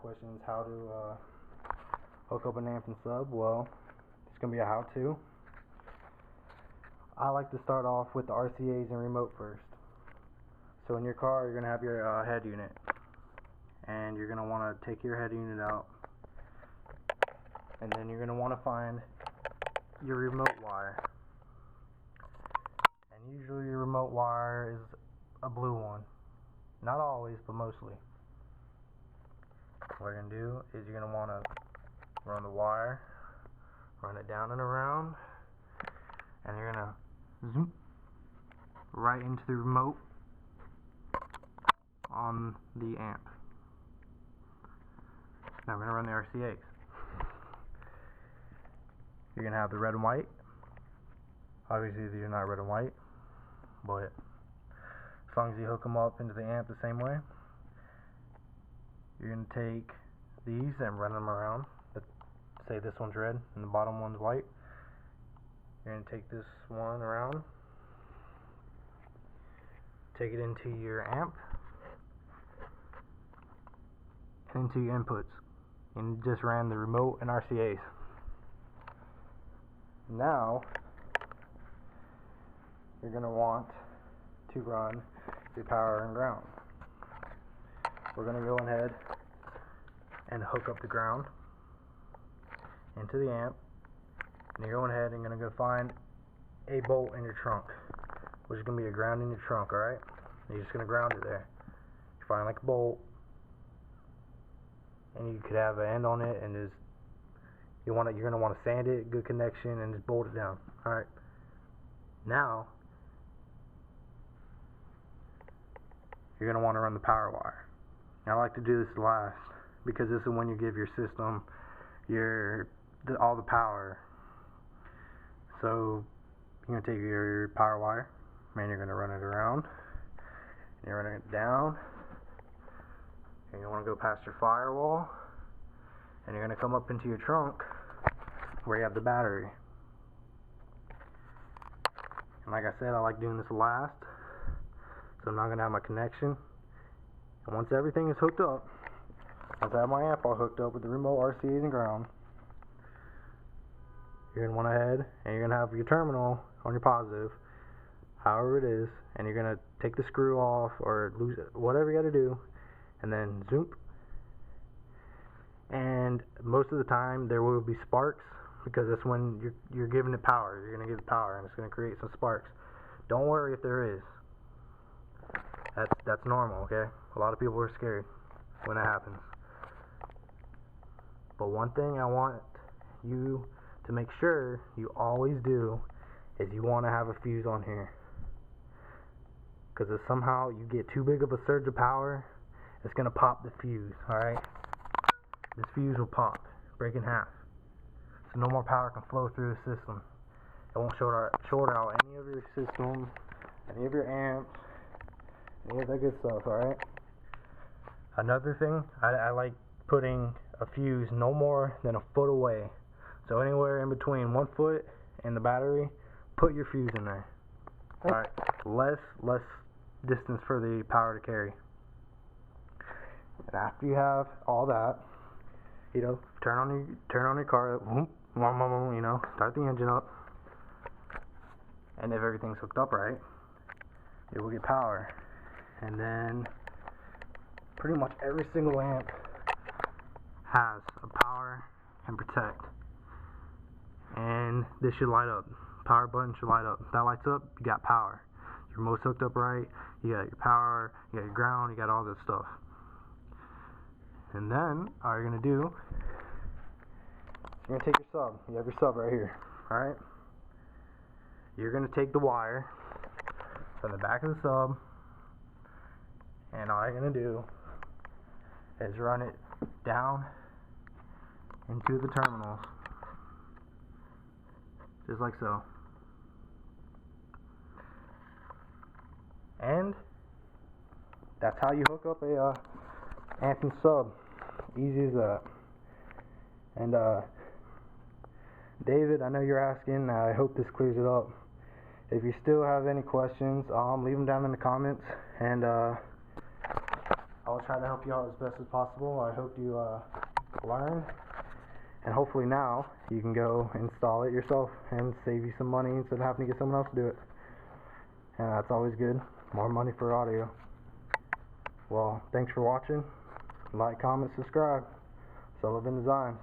questions how to hook up an amp and sub, well, it's going to be a how-to. I like to start off with the RCAs and remote first. So in your car, you're going to have your head unit, and you're going to want to take your head unit out, and then you're going to want to find your remote wire. And usually your remote wire is a blue one. Not always, but mostly. What you're going to do is you're going to want to run the wire, run it down and around, and you're going to zoom right into the remote on the amp. Now we're going to run the RCAs. You're going to have the red and white. Obviously these are not red and white, but as long as you hook them up into the amp the same way, you're going to take these and run them around. Let's say this one's red and the bottom one's white. You're going to take this one around, take it into your amp, and into your inputs, and you just ran the remote and RCAs. Now you're going to want to run your power and ground. We're going to go ahead and hook up the ground into the amp, and you're going ahead and going to go find a bolt in your trunk, which is going to be a ground in your trunk, alright? You're just going to ground it there. You find like a bolt, and you could have an end on it, and just you're going to want to sand it, good connection, and just bolt it down. Alright. Now you're going to want to run the power wire. Now, I like to do this last because this is when you give your system all the power. So you're going to take your power wire, and you're going to run it around, and you're running it down, and you want to go past your firewall, and you're going to come up into your trunk where you have the battery. And like I said, I like doing this last, so I'm not going to have my connection. And once everything is hooked up, once I have my amp all hooked up with the remote RCAs and ground, you're going to want to head, and you're going to have your terminal on your positive, however it is, and you're going to take the screw off or lose it, whatever you got to do, and then zoom. And most of the time there will be sparks, because that's when you're giving it power. You're going to give it power, and it's going to create some sparks. Don't worry if there is. That's normal, okay? A lot of people are scared when that happens. But one thing I want you to make sure you always do is you want to have a fuse on here. Because if somehow you get too big of a surge of power, it's going to pop the fuse, alright? This fuse will pop, break in half. So no more power can flow through the system. It won't short out any of your system, any of your amps, any of that good stuff, alright? Another thing, I like putting a fuse no more than a foot away. So anywhere in between 1 foot and the battery, put your fuse in there. Alright, less distance for the power to carry. And after you have all that, you know, turn on your car, you know, start the engine up, and if everything's hooked up right, it will get power. And then pretty much every single amp has a power and protect, and this should light up. Power button should light up. If that lights up, you got power. Your remote's hooked up right, you got your power, you got your ground, you got all this stuff. And then all you're going to do, you're going to take your sub. You have your sub right here, alright? You're going to take the wire from the back of the sub, and all you're going to do is run it down into the terminals, just like so. And that's how you hook up a amp and sub. Easy as that. And David, I know you're asking. I hope this clears it up. If you still have any questions, leave them down in the comments, and I'll I'll try to help you out as best as possible. I hope you learn, and hopefully now you can go install it yourself and save you some money instead of having to get someone else to do it. And that's always good. More money for audio. Well, thanks for watching. Like, comment, subscribe. Sullivan Designs.